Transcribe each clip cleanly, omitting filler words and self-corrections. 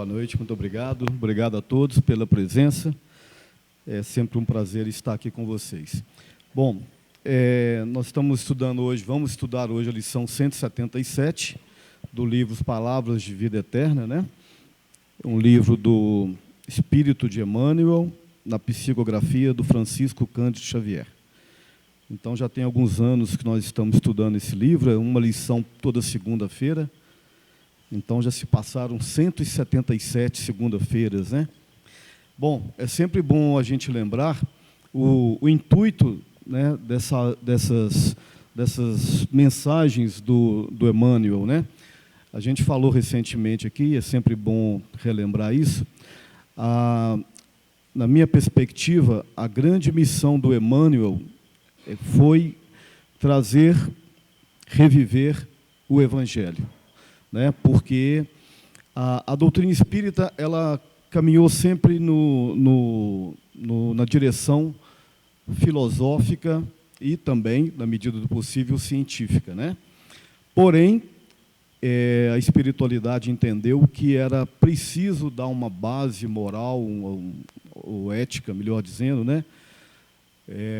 Boa noite, muito obrigado. Obrigado a todos pela presença. É sempre um prazer estar aqui com vocês. Bom, nós estamos estudando hoje, vamos estudar hoje a lição 177 do livro Palavras de Vida Eterna, né? Um livro do Espírito de Emmanuel, na psicografia do Francisco Cândido Xavier. Então, já tem alguns anos que nós estamos estudando esse livro, é uma lição toda segunda-feira. Então, já se passaram 177 segunda-feiras, né? Bom, é sempre bom a gente lembrar o intuito, né, dessas mensagens do Emmanuel, né? A gente falou recentemente aqui, é sempre bom relembrar isso. Na minha perspectiva, a grande missão do Emmanuel foi trazer, reviver o Evangelho, né? Porque a doutrina espírita ela caminhou sempre na direção filosófica e também, na medida do possível, científica, né? Porém, a espiritualidade entendeu que era preciso dar uma base moral, ou ética, melhor dizendo, né?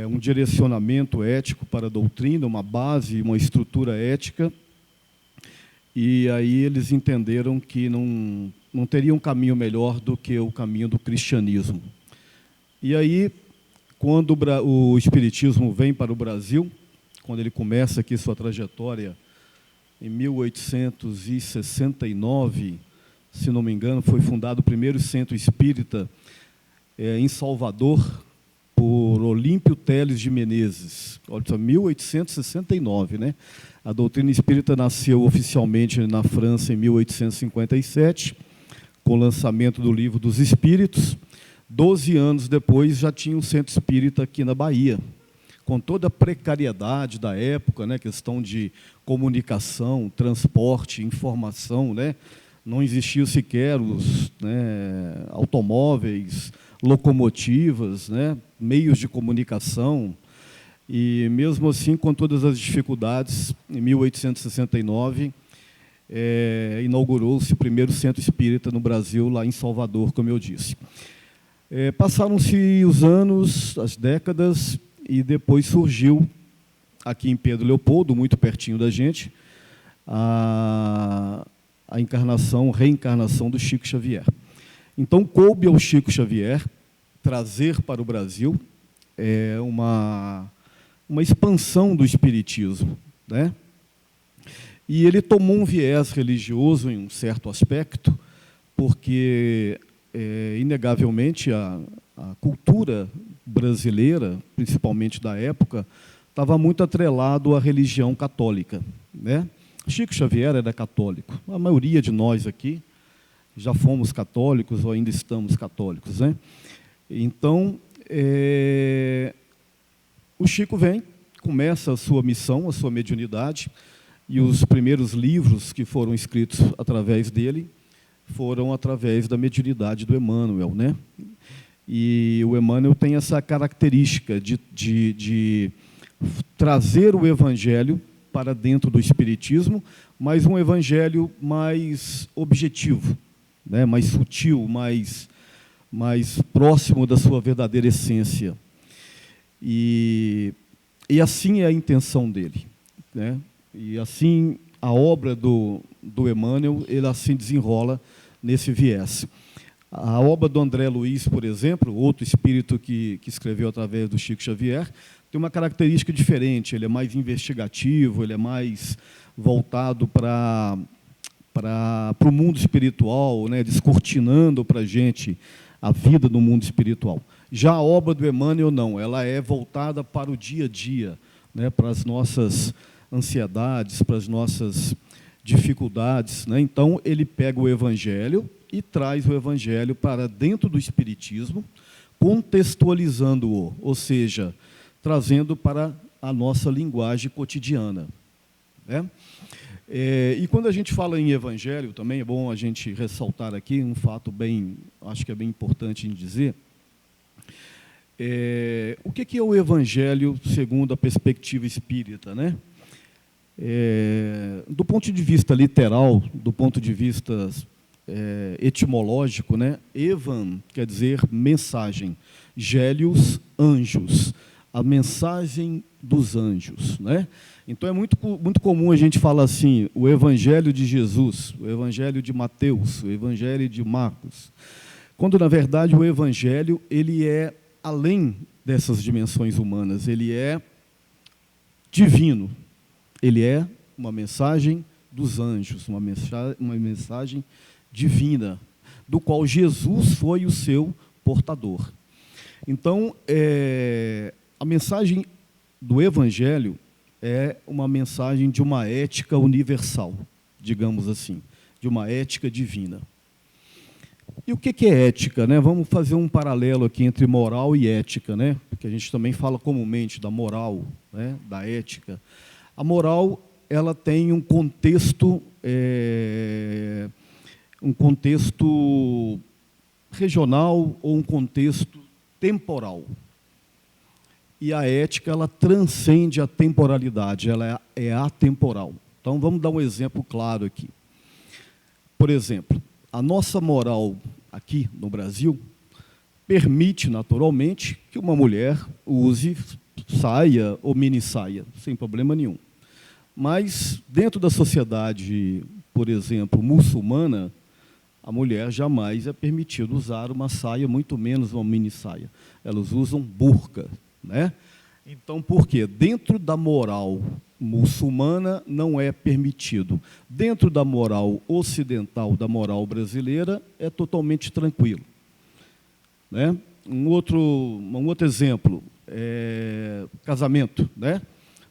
Um direcionamento ético para a doutrina, uma base, uma estrutura ética. E aí eles entenderam que não teria um caminho melhor do que o caminho do cristianismo. E aí, quando o Espiritismo vem para o Brasil, quando ele começa aqui sua trajetória, em 1869, se não me engano, foi fundado o primeiro centro espírita em Salvador, por Olímpio Teles de Menezes. Olha só, 1869, né? A doutrina espírita nasceu oficialmente na França em 1857, com o lançamento do Livro dos Espíritos. 12 anos depois, já tinha um centro espírita aqui na Bahia, com toda a precariedade da época, né? Questão de comunicação, transporte, informação, né? Não existiam sequer os automóveis, locomotivas, né? Meios de comunicação. E, mesmo assim, com todas as dificuldades, em 1869, inaugurou-se o primeiro centro espírita no Brasil, lá em Salvador, como eu disse. Passaram-se os anos, as décadas, e depois surgiu, aqui em Pedro Leopoldo, muito pertinho da gente, a reencarnação do Chico Xavier. Então, coube ao Chico Xavier trazer para o Brasil uma expansão do espiritismo, né? E ele tomou um viés religioso em um certo aspecto, porque, inegavelmente, a cultura brasileira, principalmente da época, estava muito atrelado à religião católica, né? Chico Xavier era católico. A maioria de nós aqui já fomos católicos ou ainda estamos católicos, né? Então, o Chico começa a sua missão, a sua mediunidade, e os primeiros livros que foram escritos através dele foram através da mediunidade do Emmanuel, né? E o Emmanuel tem essa característica de trazer o Evangelho para dentro do Espiritismo, mas um Evangelho mais objetivo, né? Mais sutil, mais próximo da sua verdadeira essência. E assim é a intenção dele, né? E assim a obra do Emmanuel, ele assim desenrola nesse viés. A obra do André Luiz, por exemplo, outro espírito que escreveu através do Chico Xavier, tem uma característica diferente. Ele é mais investigativo, ele é mais voltado para o mundo espiritual, né? Descortinando para a gente a vida no mundo espiritual. Já a obra do Emmanuel, não, ela é voltada para o dia a dia, né? Para as nossas ansiedades, para as nossas dificuldades, né? Então, ele pega o Evangelho e traz o Evangelho para dentro do Espiritismo, contextualizando-o, ou seja, trazendo para a nossa linguagem cotidiana, né? E quando a gente fala em Evangelho, também é bom a gente ressaltar aqui um fato acho que é bem importante em dizer. O que é o Evangelho segundo a perspectiva espírita, né? Do ponto de vista literal, do ponto de vista etimológico, né? Evan quer dizer mensagem, gélios, anjos, a mensagem dos anjos, né? Então é muito comum a gente falar assim, o Evangelho de Jesus, o Evangelho de Mateus, o Evangelho de Marcos, quando na verdade o Evangelho ele é além dessas dimensões humanas, ele é divino, ele é uma mensagem dos anjos, uma mensagem divina, do qual Jesus foi o seu portador. Então, a mensagem do Evangelho é uma mensagem de uma ética universal, digamos assim, de uma ética divina. E o que é ética, né? Vamos fazer um paralelo aqui entre moral e ética, né? Porque a gente também fala comumente da moral, né? Da ética. A moral, ela tem um contexto regional ou um contexto temporal. E a ética, ela transcende a temporalidade, ela é atemporal. Então, vamos dar um exemplo claro aqui. Por exemplo, a nossa moral aqui no Brasil permite, naturalmente, que uma mulher use saia ou mini saia, sem problema nenhum. Mas, dentro da sociedade, por exemplo, muçulmana, a mulher jamais é permitido usar uma saia, muito menos uma mini saia. Elas usam burca, né? Então, por quê? Dentro da moral muçulmana não é permitido. Dentro da moral ocidental, da moral brasileira, é totalmente tranquilo, né? Um outro exemplo é casamento, né?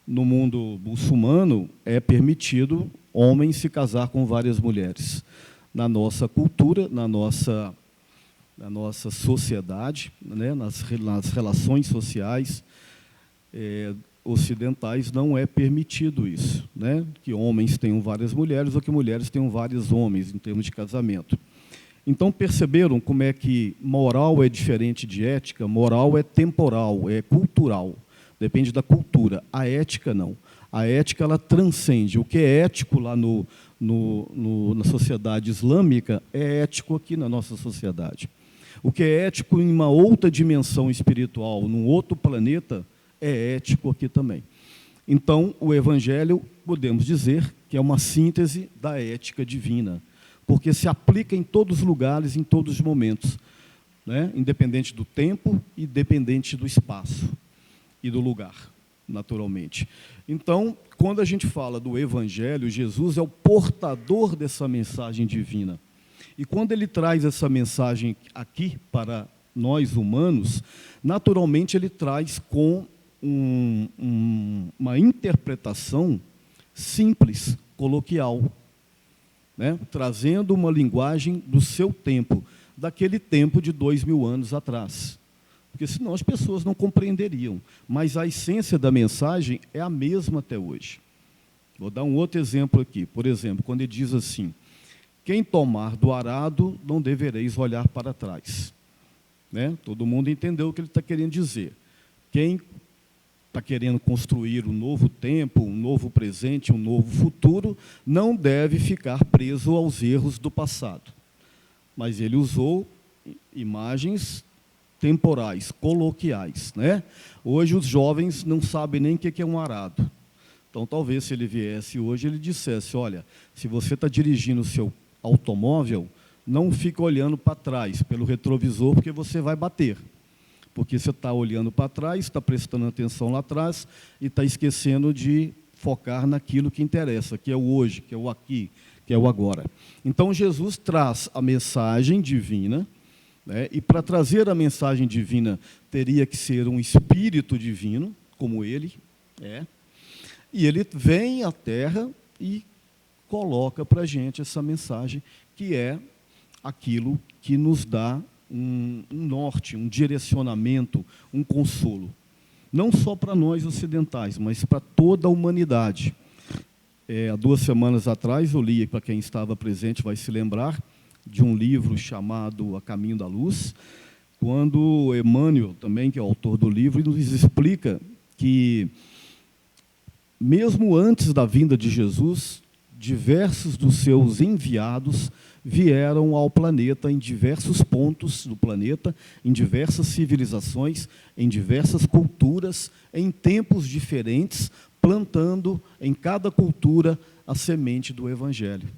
No mundo muçulmano é permitido homem se casar com várias mulheres. Na nossa cultura, na nossa sociedade, né, nas relações sociais ocidentais, não é permitido isso, né, que homens tenham várias mulheres ou que mulheres tenham vários homens, em termos de casamento. Então, perceberam como é que moral é diferente de ética? Moral é temporal, é cultural, depende da cultura. A ética, não. A ética, ela transcende. O que é ético lá na sociedade islâmica é ético aqui na nossa sociedade. O que é ético em uma outra dimensão espiritual, num outro planeta, é ético aqui também. Então, o Evangelho, podemos dizer, que é uma síntese da ética divina, porque se aplica em todos os lugares, em todos os momentos, né? Independente do tempo, independente do espaço e do lugar, naturalmente. Então, quando a gente fala do Evangelho, Jesus é o portador dessa mensagem divina. E quando ele traz essa mensagem aqui para nós humanos, naturalmente ele traz com uma interpretação simples, coloquial, né? Trazendo uma linguagem do seu tempo, daquele tempo de 2000 anos atrás. Porque senão as pessoas não compreenderiam. Mas a essência da mensagem é a mesma até hoje. Vou dar um outro exemplo aqui. Por exemplo, quando ele diz assim, quem tomar do arado, não devereis olhar para trás. Né? Todo mundo entendeu o que ele está querendo dizer. Quem está querendo construir um novo tempo, um novo presente, um novo futuro, não deve ficar preso aos erros do passado. Mas ele usou imagens temporais, coloquiais, né? Hoje os jovens não sabem nem o que é um arado. Então, talvez, se ele viesse hoje, ele dissesse, olha, se você está dirigindo o seu automóvel, não fica olhando para trás, pelo retrovisor, porque você vai bater. Porque você está olhando para trás, está prestando atenção lá atrás e está esquecendo de focar naquilo que interessa, que é o hoje, que é o aqui, que é o agora. Então, Jesus traz a mensagem divina, né? E para trazer a mensagem divina, teria que ser um espírito divino, como ele é, e ele vem à Terra e coloca para a gente essa mensagem, que é aquilo que nos dá um norte, um direcionamento, um consolo. Não só para nós ocidentais, mas para toda a humanidade. Há 2 semanas atrás, eu li, para quem estava presente vai se lembrar, de um livro chamado A Caminho da Luz, quando Emmanuel, também, que é o autor do livro, nos explica que, mesmo antes da vinda de Jesus, diversos dos seus enviados vieram ao planeta em diversos pontos do planeta, em diversas civilizações, em diversas culturas, em tempos diferentes, plantando em cada cultura a semente do Evangelho.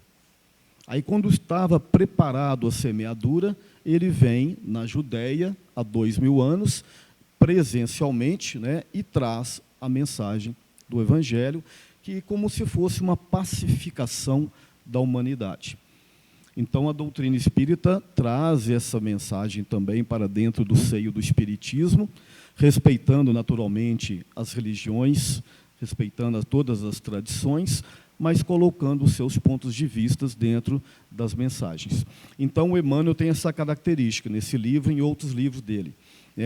Aí, quando estava preparado a semeadura, ele vem na Judéia, há 2000 anos, presencialmente, né, e traz a mensagem do Evangelho, que como se fosse uma pacificação da humanidade. Então, a doutrina espírita traz essa mensagem também para dentro do seio do espiritismo, respeitando naturalmente as religiões, respeitando todas as tradições, mas colocando os seus pontos de vista dentro das mensagens. Então, o Emmanuel tem essa característica nesse livro e em outros livros dele.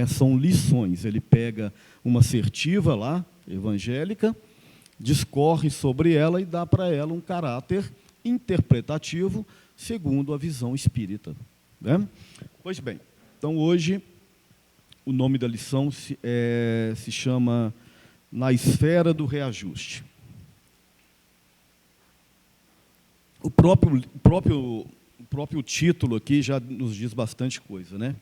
São lições. Ele pega uma assertiva lá, evangélica, discorre sobre ela e dá para ela um caráter interpretativo segundo a visão espírita, né? Pois bem, então hoje o nome da lição se chama Na Esfera do Reajuste. O próprio título aqui já nos diz bastante coisa, né?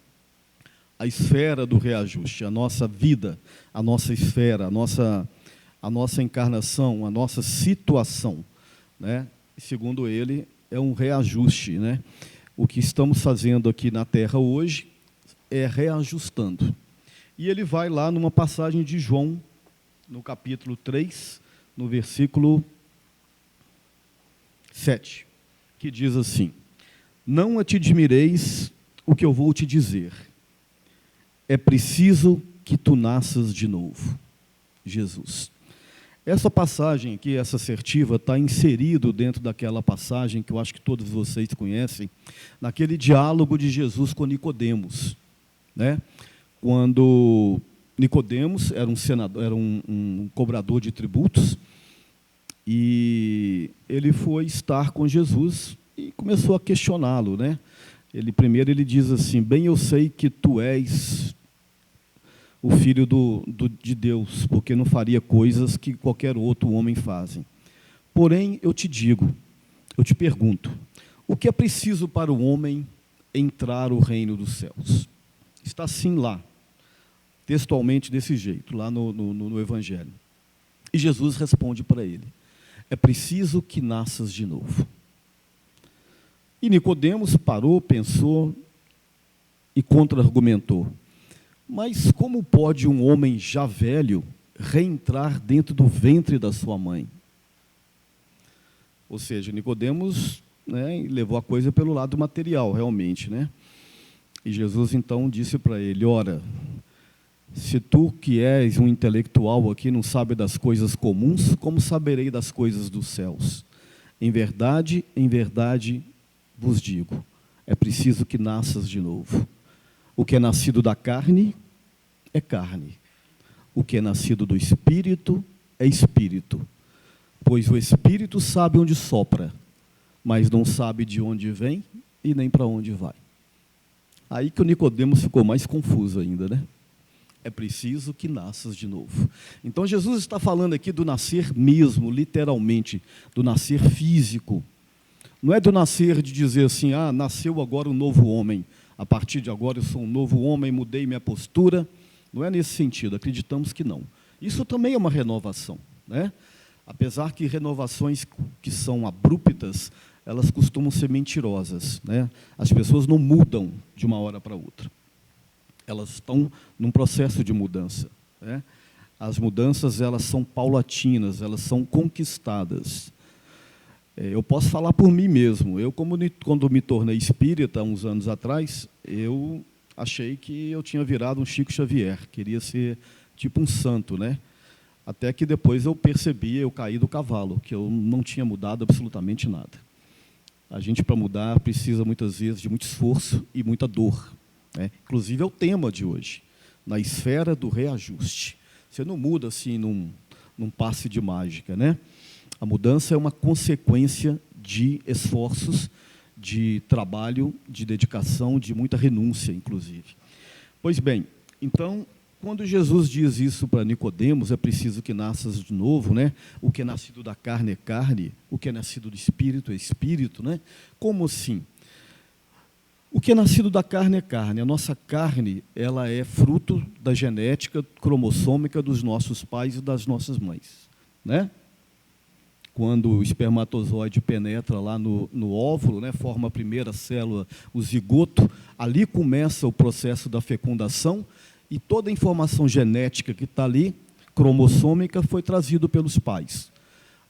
A esfera do reajuste, a nossa vida, a nossa esfera, a nossa encarnação, a nossa situação, né? Segundo ele, é um reajuste, né? O que estamos fazendo aqui na Terra hoje é reajustando. E ele vai lá numa passagem de João, no capítulo 3, no versículo 7, que diz assim: não te admireis o que eu vou te dizer, é preciso que tu nasças de novo. Jesus. Essa passagem aqui, essa assertiva, está inserido dentro daquela passagem que eu acho que todos vocês conhecem, naquele diálogo de Jesus com Nicodemos, né? Quando Nicodemos era um senador, era um cobrador de tributos, e ele foi estar com Jesus e começou a questioná-lo, né? Primeiro ele diz assim: bem eu sei que tu és o Filho de Deus, porque não faria coisas que qualquer outro homem fazem. Porém, eu te pergunto, o que é preciso para o homem entrar no reino dos céus? Está assim lá, textualmente desse jeito, lá no Evangelho. E Jesus responde para ele: é preciso que nasças de novo. E Nicodemos parou, pensou e contra-argumentou: mas como pode um homem já velho reentrar dentro do ventre da sua mãe? Ou seja, Nicodemos, né, levou a coisa pelo lado material, realmente, né? E Jesus então disse para ele: ora, se tu que és um intelectual aqui não sabe das coisas comuns, como saberei das coisas dos céus? Em verdade vos digo, é preciso que nasças de novo. O que é nascido da carne é carne. O que é nascido do Espírito é Espírito. Pois o Espírito sabe onde sopra, mas não sabe de onde vem e nem para onde vai. Aí que o Nicodemos ficou mais confuso ainda, né? É preciso que nasças de novo. Então Jesus está falando aqui do nascer mesmo, literalmente, do nascer físico. Não é do nascer de dizer assim: nasceu agora um novo homem, a partir de agora eu sou um novo homem, mudei minha postura. Não é nesse sentido, acreditamos que não. Isso também é uma renovação, né? Apesar que renovações que são abruptas, elas costumam ser mentirosas, né? As pessoas não mudam de uma hora para outra. Elas estão num processo de mudança, né? As mudanças, elas são paulatinas, elas são conquistadas. Eu posso falar por mim mesmo. Quando me tornei espírita, uns anos atrás, eu achei que eu tinha virado um Chico Xavier, queria ser tipo um santo, né? Até que depois eu percebi, eu caí do cavalo, que eu não tinha mudado absolutamente nada. A gente, para mudar, precisa muitas vezes de muito esforço e muita dor, né? Inclusive é o tema de hoje, na esfera do reajuste. Você não muda assim num passe de mágica, né? A mudança é uma consequência de esforços, de trabalho, de dedicação, de muita renúncia, inclusive. Pois bem, então, quando Jesus diz isso para Nicodemos, é preciso que nasças de novo, né? O que é nascido da carne é carne, o que é nascido do Espírito é Espírito, né? Como assim? O que é nascido da carne é carne. A nossa carne, ela é fruto da genética cromossômica dos nossos pais e das nossas mães, né? Quando o espermatozoide penetra lá no óvulo, né, forma a primeira célula, o zigoto, ali começa o processo da fecundação e toda a informação genética que está ali, cromossômica, foi trazida pelos pais.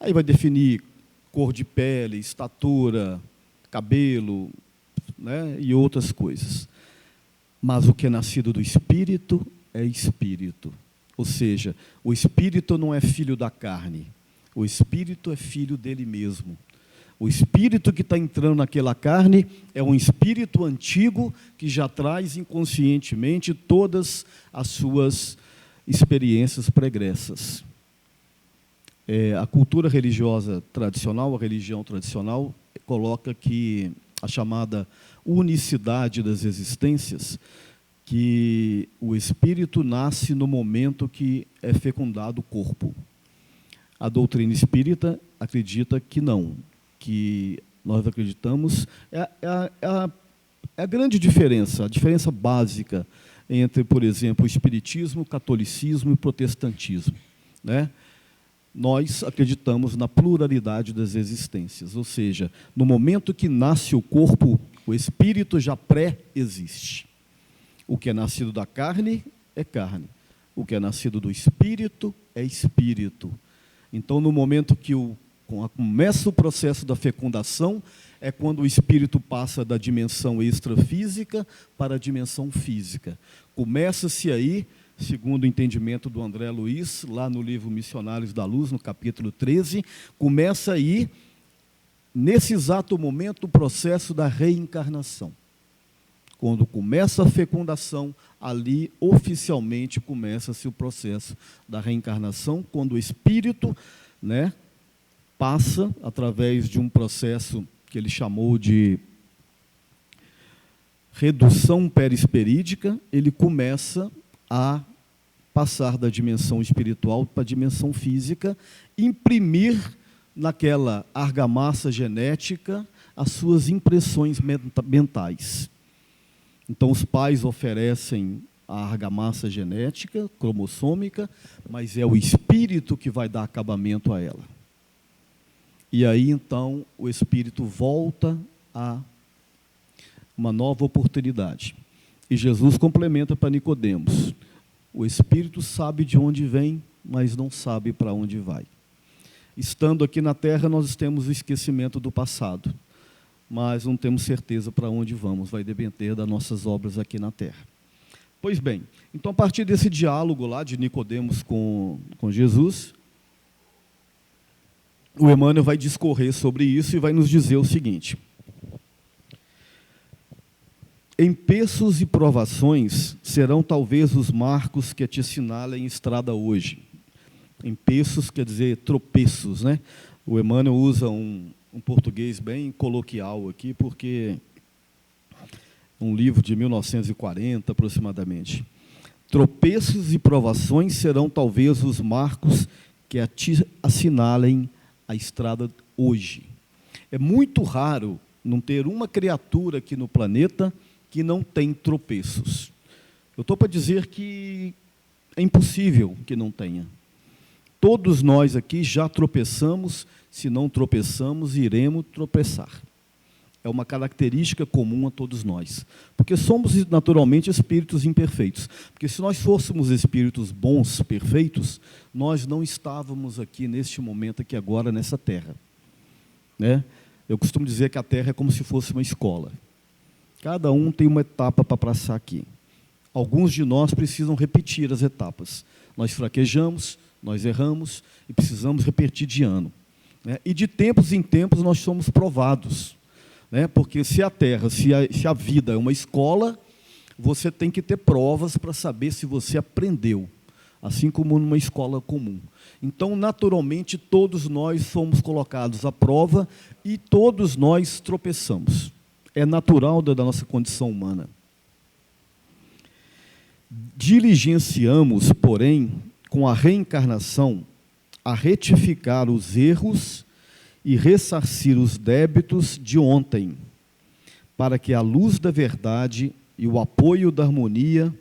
Aí vai definir cor de pele, estatura, cabelo, né, e outras coisas. Mas o que é nascido do Espírito é Espírito. Ou seja, o Espírito não é filho da carne. O Espírito é filho dele mesmo. O Espírito que está entrando naquela carne é um Espírito antigo que já traz inconscientemente todas as suas experiências pregressas. A cultura religiosa tradicional, a religião tradicional, coloca que a chamada unicidade das existências, que o Espírito nasce no momento que é fecundado o corpo. A doutrina espírita acredita que não, que nós acreditamos, é a grande diferença, a diferença básica entre, por exemplo, o espiritismo, o catolicismo e o protestantismo, né? Nós acreditamos na pluralidade das existências, ou seja, no momento que nasce o corpo, o espírito já pré-existe. O que é nascido da carne é carne, o que é nascido do espírito é espírito. Então, no momento que começa o processo da fecundação, é quando o espírito passa da dimensão extrafísica para a dimensão física. Começa-se aí, segundo o entendimento do André Luiz, lá no livro Missionários da Luz, no capítulo 13, começa aí, nesse exato momento, o processo da reencarnação. Quando começa a fecundação, ali oficialmente começa-se o processo da reencarnação, quando o espírito, né, passa através de um processo que ele chamou de redução perisperídica, ele começa a passar da dimensão espiritual para a dimensão física, imprimir naquela argamassa genética as suas impressões mentais. Então, os pais oferecem a argamassa genética, cromossômica, mas é o espírito que vai dar acabamento a ela. E aí, então, o espírito volta a uma nova oportunidade. E Jesus complementa para Nicodemos: o espírito sabe de onde vem, mas não sabe para onde vai. Estando aqui na Terra, nós temos o esquecimento do passado, mas não temos certeza para onde vamos, vai depender das nossas obras aqui na Terra. Pois bem, então a partir desse diálogo lá de Nicodemos com Jesus, o Emmanuel vai discorrer sobre isso e vai nos dizer o seguinte: empeços e provações serão talvez os marcos que te assinalem estrada hoje. Empeços quer dizer tropeços, né? O Emmanuel usa um português bem coloquial aqui, porque um livro de 1940 aproximadamente. Tropeços e provações serão talvez os marcos que te assinalem a estrada hoje. É muito raro não ter uma criatura aqui no planeta que não tem tropeços. Eu estou para dizer que é impossível que não tenha. Todos nós aqui já tropeçamos, se não tropeçamos, iremos tropeçar. É uma característica comum a todos nós. Porque somos, naturalmente, espíritos imperfeitos. Porque se nós fôssemos espíritos bons, perfeitos, nós não estávamos aqui neste momento, aqui agora, nessa Terra. Né? Eu costumo dizer que a Terra é como se fosse uma escola. Cada um tem uma etapa para passar aqui. Alguns de nós precisam repetir as etapas. Nós fraquejamos, nós erramos e precisamos repetir de ano. Né? E de tempos em tempos nós somos provados. Né? Porque se a Terra, se a vida é uma escola, você tem que ter provas para saber se você aprendeu, assim como numa escola comum. Então, naturalmente, todos nós somos colocados à prova e todos nós tropeçamos. É natural da nossa condição humana. Diligenciamos, porém, com a reencarnação, a retificar os erros e ressarcir os débitos de ontem, para que a luz da verdade e o apoio da harmonia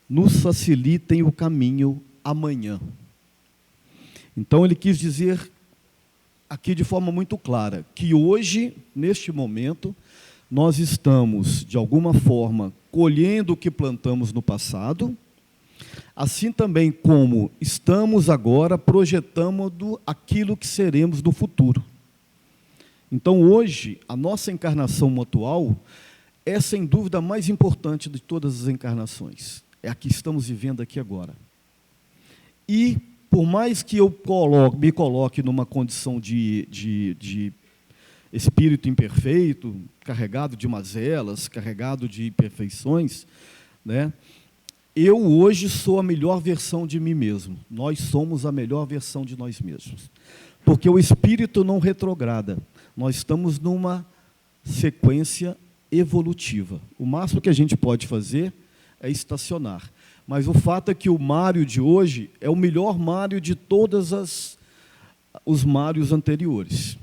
nos facilitem o caminho amanhã. Então, ele quis dizer aqui de forma muito clara que hoje, neste momento, nós estamos, de alguma forma, colhendo o que plantamos no passado, assim também como estamos agora projetando aquilo que seremos no futuro. Então, hoje, a nossa encarnação atual é, sem dúvida, a mais importante de todas as encarnações. É a que estamos vivendo aqui agora. E, por mais que eu me coloque numa condição de espírito imperfeito, carregado de mazelas, carregado de imperfeições, né, eu hoje sou a melhor versão de mim mesmo. Nós somos a melhor versão de nós mesmos. Porque o espírito não retrograda. Nós estamos numa sequência evolutiva. O máximo que a gente pode fazer é estacionar. Mas o fato é que o Mário de hoje é o melhor Mário de todos os Mários anteriores,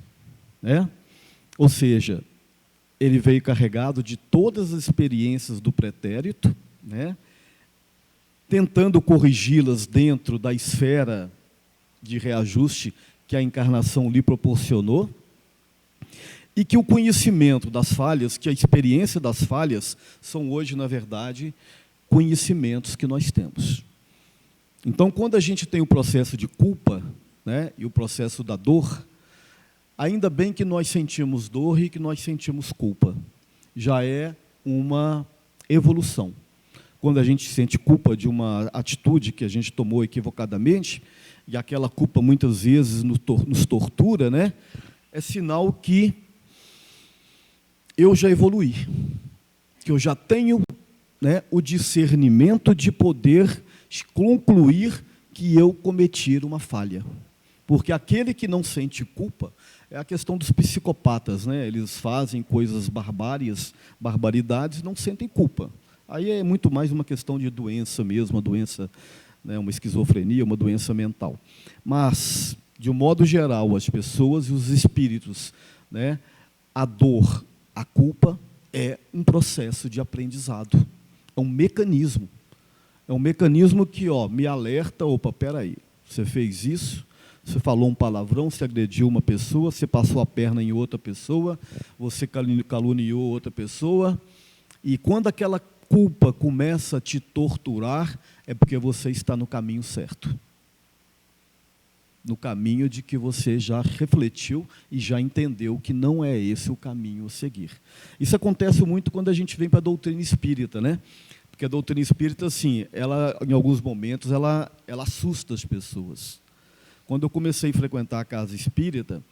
né? Ou seja, ele veio carregado de todas as experiências do pretérito, né? Tentando corrigi-las dentro da esfera de reajuste que a encarnação lhe proporcionou, e que o conhecimento das falhas, que a experiência das falhas, são hoje, na verdade, conhecimentos que nós temos. Então, quando a gente tem o processo de culpa, né, e o processo da dor, ainda bem que nós sentimos dor e que nós sentimos culpa. Já é uma evolução. Quando a gente sente culpa de uma atitude que a gente tomou equivocadamente, e aquela culpa muitas vezes nos tortura, né, é sinal que eu já evoluí, que eu já tenho, né, o discernimento de poder concluir que eu cometi uma falha. Porque aquele que não sente culpa é a questão dos psicopatas, né? Eles fazem coisas barbaridades, não sentem culpa. Aí é muito mais uma questão de doença mesmo, uma doença, né, uma esquizofrenia, uma doença mental. Mas, de um modo geral, as pessoas e os espíritos, né, a dor, a culpa é um processo de aprendizado, é um mecanismo. É um mecanismo que me alerta, opa, peraí, você fez isso, você falou um palavrão, você agrediu uma pessoa, você passou a perna em outra pessoa, você caluniou outra pessoa, e quando aquela culpa começa a te torturar, é porque você está no caminho certo. No caminho de que você já refletiu e já entendeu que não é esse o caminho a seguir. Isso acontece muito quando a gente vem para a doutrina espírita, né? Porque a doutrina espírita, assim, ela, em alguns momentos, ela assusta as pessoas. Quando eu comecei a frequentar a casa espírita,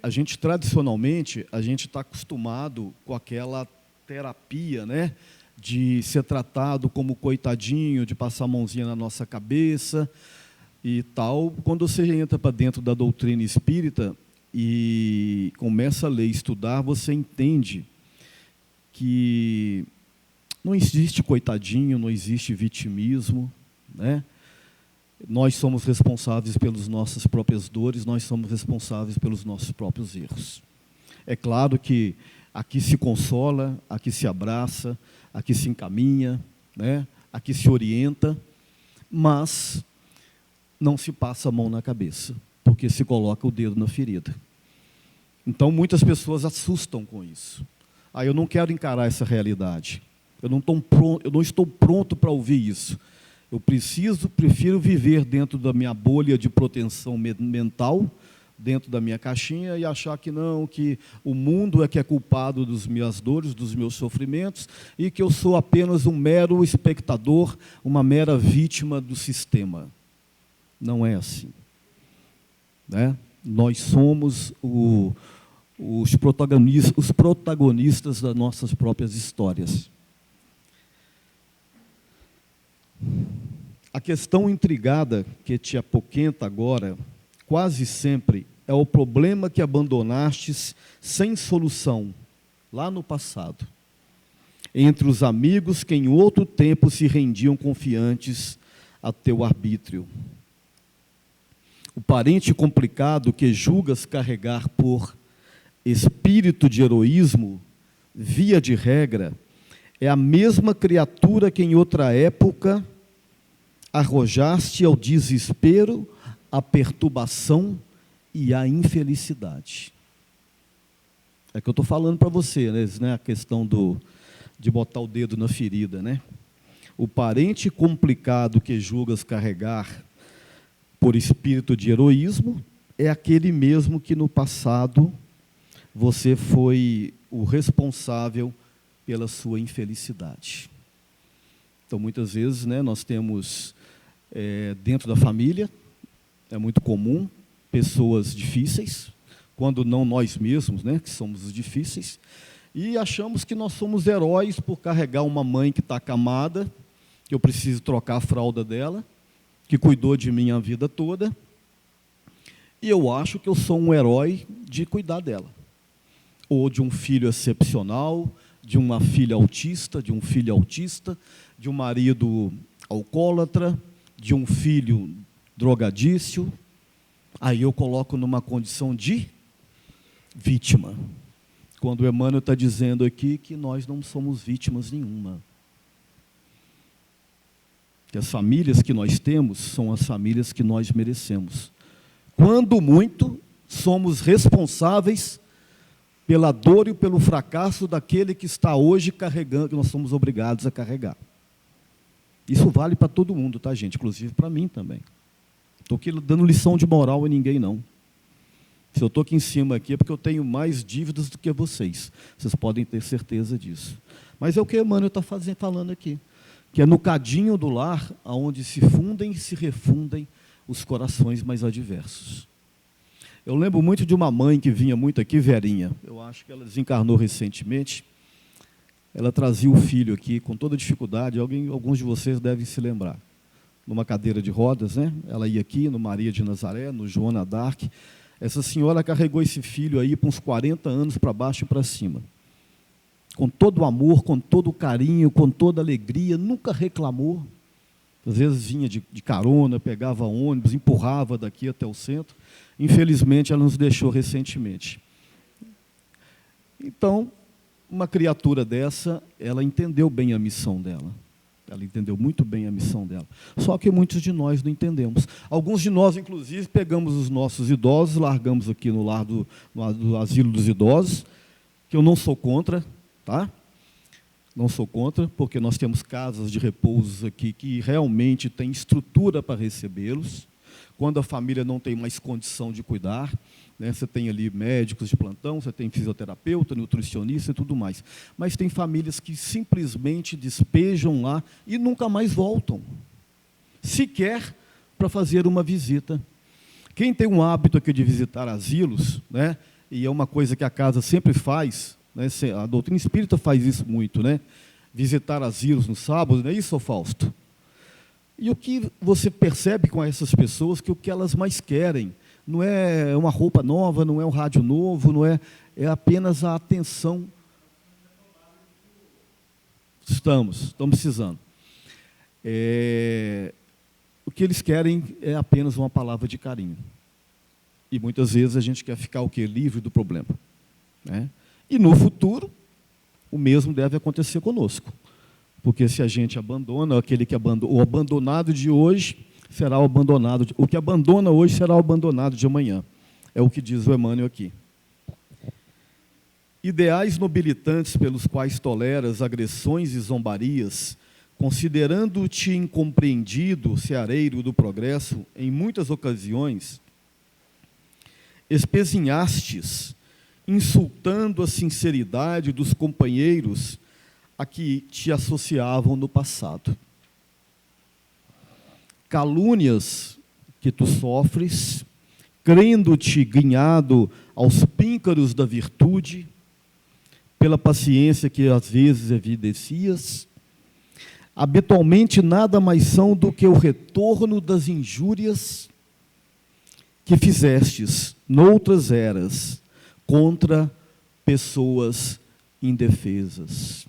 a gente, tradicionalmente, a gente está acostumado com aquela terapia, né, de ser tratado como coitadinho, de passar a mãozinha na nossa cabeça e tal. Quando você entra para dentro da doutrina espírita e começa a ler e estudar, você entende que não existe coitadinho, não existe vitimismo, né? Nós somos responsáveis pelas nossas próprias dores, nós somos responsáveis pelos nossos próprios erros. É claro que aqui se consola, aqui se abraça, aqui se encaminha, né? Aqui se orienta, mas não se passa a mão na cabeça, porque se coloca o dedo na ferida. Então, muitas pessoas assustam com isso. Eu não quero encarar essa realidade. Eu não estou pronto para ouvir isso. Eu prefiro viver dentro da minha bolha de proteção mental, dentro da minha caixinha, e achar que não, que o mundo é que é culpado das minhas dores, dos meus sofrimentos, e que eu sou apenas um mero espectador, uma mera vítima do sistema. Não é assim, né? Nós somos os protagonistas das nossas próprias histórias. A questão intrigada que te apoquenta agora, quase sempre, é o problema que abandonastes sem solução, lá no passado, entre os amigos que em outro tempo se rendiam confiantes a teu arbítrio. O parente complicado que julgas carregar por espírito de heroísmo, via de regra, é a mesma criatura que em outra época arrojaste ao desespero, à perturbação e à infelicidade. É que eu estou falando para você, né, a questão de botar o dedo na ferida, né? O parente complicado que julgas carregar por espírito de heroísmo é aquele mesmo que no passado você foi o responsável pela sua infelicidade. Então, muitas vezes, né, nós temos, dentro da família, é muito comum, pessoas difíceis, quando não nós mesmos, né, que somos os difíceis, e achamos que nós somos heróis por carregar uma mãe que está acamada, que eu preciso trocar a fralda dela, que cuidou de mim a vida toda, e eu acho que eu sou um herói de cuidar dela. Ou de um filho excepcional, de uma filha autista, de um filho autista, de um marido alcoólatra, de um filho drogadício. Aí eu coloco numa condição de vítima. Quando o Emmanuel está dizendo aqui que nós não somos vítimas nenhuma. Que as famílias que nós temos são as famílias que nós merecemos. Quando muito, somos responsáveis pela dor e pelo fracasso daquele que está hoje carregando, que nós somos obrigados a carregar. Isso vale para todo mundo, tá, gente? Inclusive para mim também. Estou aqui dando lição de moral a ninguém, não. Se eu estou aqui em cima aqui é porque eu tenho mais dívidas do que vocês. Vocês podem ter certeza disso. Mas é o que o Emmanuel está falando aqui. Que é no cadinho do lar, onde se fundem e se refundem os corações mais adversos. Eu lembro muito de uma mãe que vinha muito aqui, Verinha. Eu acho que ela desencarnou recentemente. Ela trazia o filho aqui com toda dificuldade. Alguns de vocês devem se lembrar. Numa cadeira de rodas, né? Ela ia aqui no Maria de Nazaré, no Joana d'Arc. Essa senhora carregou esse filho aí por uns 40 anos para baixo e para cima. Com todo o amor, com todo o carinho, com toda a alegria, nunca reclamou. Às vezes vinha de carona, pegava ônibus, empurrava daqui até o centro. Infelizmente, ela nos deixou recentemente. Então, uma criatura dessa, ela entendeu bem a missão dela. Ela entendeu muito bem a missão dela. Só que muitos de nós não entendemos. Alguns de nós, inclusive, pegamos os nossos idosos, largamos aqui no asilo dos idosos, que eu não sou contra, tá? Não sou contra, porque nós temos casas de repouso aqui que realmente têm estrutura para recebê-los. Quando a família não tem mais condição de cuidar, né, você tem ali médicos de plantão, você tem fisioterapeuta, nutricionista e tudo mais. Mas tem famílias que simplesmente despejam lá e nunca mais voltam, sequer para fazer uma visita. Quem tem um hábito aqui de visitar asilos, né, e é uma coisa que a casa sempre faz, né, a doutrina espírita faz isso muito, né, visitar asilos no sábado, não é isso, Fausto? E o que você percebe com essas pessoas, que o que elas mais querem não é uma roupa nova, não é um rádio novo, não é apenas a atenção. Estamos precisando. O que eles querem é apenas uma palavra de carinho. E muitas vezes a gente quer ficar o quê? Livre do problema, né? E no futuro, o mesmo deve acontecer conosco. Porque se a gente abandona, o abandonado de hoje será o abandonado, o que abandona hoje será o abandonado de amanhã. É o que diz o Emmanuel aqui. Ideais nobilitantes pelos quais toleras agressões e zombarias, considerando-te incompreendido, seareiro do progresso, em muitas ocasiões, espezinhastes, insultando a sinceridade dos companheiros a que te associavam no passado. Calúnias que tu sofres, crendo-te guinhado aos píncaros da virtude, pela paciência que às vezes evidencias, habitualmente nada mais são do que o retorno das injúrias que fizestes noutras eras contra pessoas indefesas.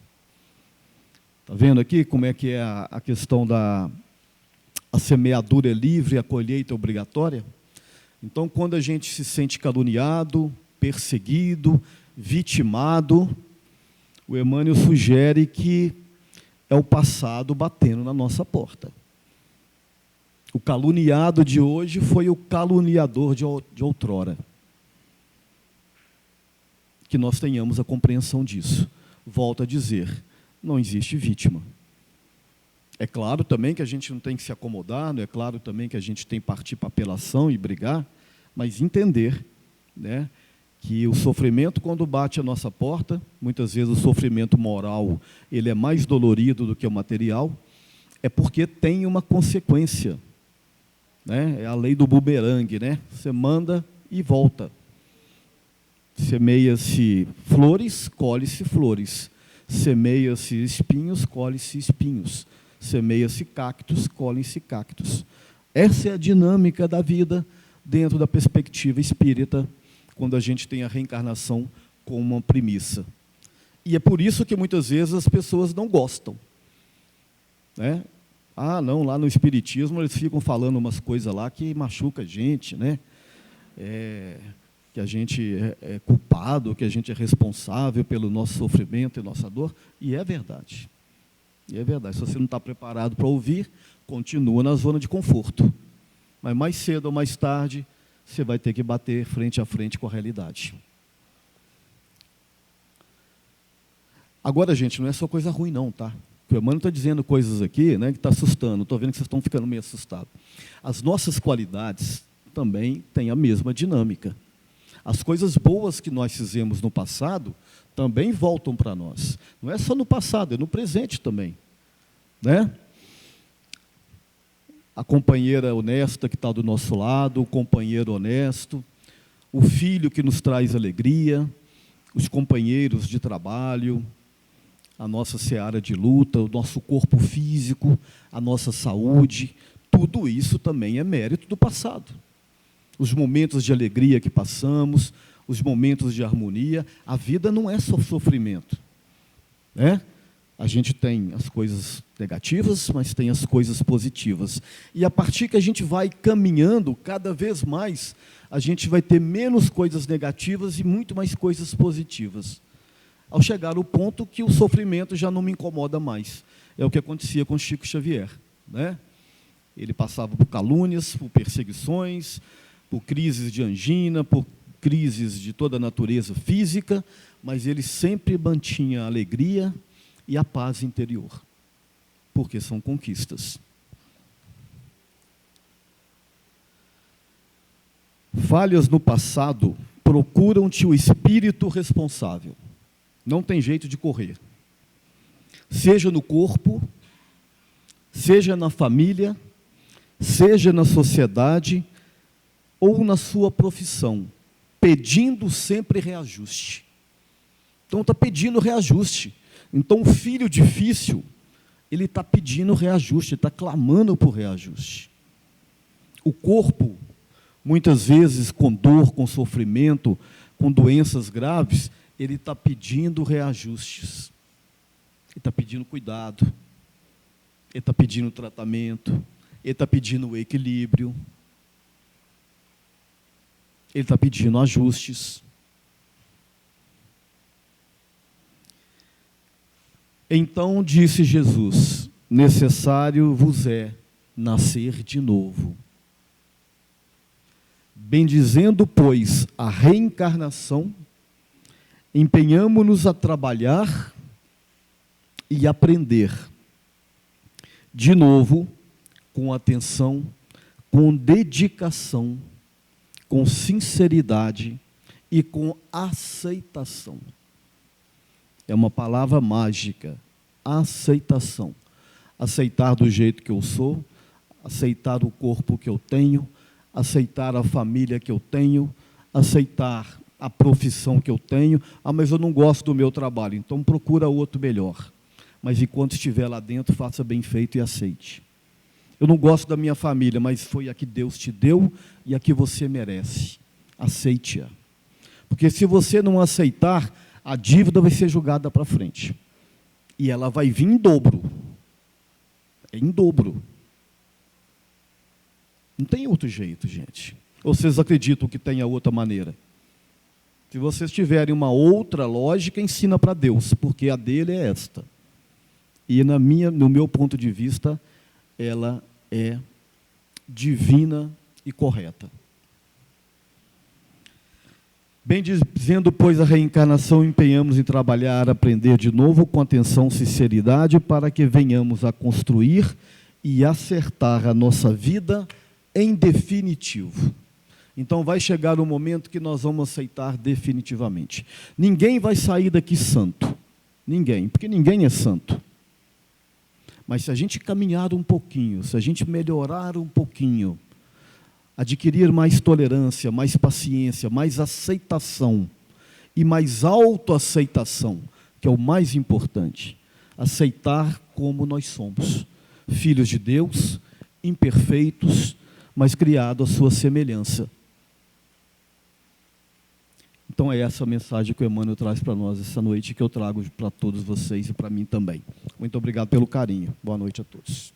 Está vendo aqui como é que é a questão da a semeadura é livre, a colheita é obrigatória? Então, quando a gente se sente caluniado, perseguido, vitimado, O Emmanuel sugere que é o passado batendo na nossa porta. O caluniado de hoje foi o caluniador de outrora. Que nós tenhamos a compreensão disso. Volto a dizer, não existe vítima. É claro também que a gente não tem que se acomodar, não é claro também que a gente tem que partir para apelação e brigar, mas entender, né, que o sofrimento, quando bate a nossa porta, muitas vezes o sofrimento moral ele é mais dolorido do que o material, é porque tem uma consequência. Né? É a lei do bumerangue, né? Você manda e volta. Semeia-se flores, colhe-se flores. Semeia-se espinhos, colhe-se espinhos. Semeia-se cactos, colhem-se cactos. Essa é a dinâmica da vida dentro da perspectiva espírita, quando a gente tem a reencarnação como uma premissa. E é por isso que muitas vezes as pessoas não gostam. Né? Ah, não, lá no Espiritismo eles ficam falando umas coisas lá que machuca a gente, né? Que a gente é culpado, que a gente é responsável pelo nosso sofrimento e nossa dor. E é verdade. E é verdade. Se você não está preparado para ouvir, continua na zona de conforto. Mas mais cedo ou mais tarde, você vai ter que bater frente a frente com a realidade. Agora, gente, não é só coisa ruim não, tá? O Emmanuel está dizendo coisas aqui, né, que está assustando. Estou vendo que vocês estão ficando meio assustados. As nossas qualidades também têm a mesma dinâmica. As coisas boas que nós fizemos no passado também voltam para nós. Não é só no passado, é no presente também. Né? A companheira honesta que está do nosso lado, o companheiro honesto, o filho que nos traz alegria, os companheiros de trabalho, a nossa seara de luta, o nosso corpo físico, a nossa saúde, tudo isso também é mérito do passado. Os momentos de alegria que passamos, os momentos de harmonia, a vida não é só sofrimento. Né? A gente tem as coisas negativas, mas tem as coisas positivas. E a partir que a gente vai caminhando, cada vez mais, a gente vai ter menos coisas negativas e muito mais coisas positivas. Ao chegar ao ponto que o sofrimento já não me incomoda mais. É o que acontecia com Chico Xavier. Né? Ele passava por calúnias, por perseguições, por crises de angina, por crises de toda a natureza física, mas ele sempre mantinha a alegria e a paz interior, porque são conquistas. Falhas no passado procuram-te o espírito responsável. Não tem jeito de correr. Seja no corpo, seja na família, seja na sociedade ou na sua profissão, pedindo sempre reajuste. Então está pedindo reajuste. Então o filho difícil, ele está pedindo reajuste, está clamando por reajuste. O corpo, muitas vezes com dor, com sofrimento, com doenças graves, ele está pedindo reajustes. Ele está pedindo cuidado. Ele está pedindo tratamento. Ele está pedindo equilíbrio. Ele está pedindo ajustes. Então disse Jesus: necessário vos é nascer de novo. Bendizendo, pois, a reencarnação, empenhamo-nos a trabalhar e aprender de novo, com atenção, com dedicação, com sinceridade e com aceitação. É uma palavra mágica, aceitação. Aceitar do jeito que eu sou, aceitar o corpo que eu tenho, aceitar a família que eu tenho, aceitar a profissão que eu tenho. Ah, mas eu não gosto do meu trabalho, então procura outro melhor. Mas enquanto estiver lá dentro, faça bem feito e aceite. Eu não gosto da minha família, mas foi a que Deus te deu e a que você merece. Aceite-a. Porque se você não aceitar, a dívida vai ser julgada para frente. E ela vai vir em dobro. É em dobro. Não tem outro jeito, gente. Ou vocês acreditam que tenha outra maneira? Se vocês tiverem uma outra lógica, ensina para Deus, porque a dele é esta. E no meu ponto de vista, ela é divina e correta. Bem dizendo, pois, a reencarnação, empenhamos em trabalhar, aprender de novo com atenção, sinceridade, para que venhamos a construir e acertar a nossa vida em definitivo. Então vai chegar um momento que nós vamos aceitar definitivamente. Ninguém vai sair daqui santo. Ninguém, porque ninguém é santo. Mas se a gente caminhar um pouquinho, se a gente melhorar um pouquinho, adquirir mais tolerância, mais paciência, mais aceitação e mais autoaceitação, que é o mais importante, aceitar como nós somos, filhos de Deus, imperfeitos, mas criados à sua semelhança. Então é essa a mensagem que o Emmanuel traz para nós essa noite, que eu trago para todos vocês e para mim também. Muito obrigado pelo carinho. Boa noite a todos.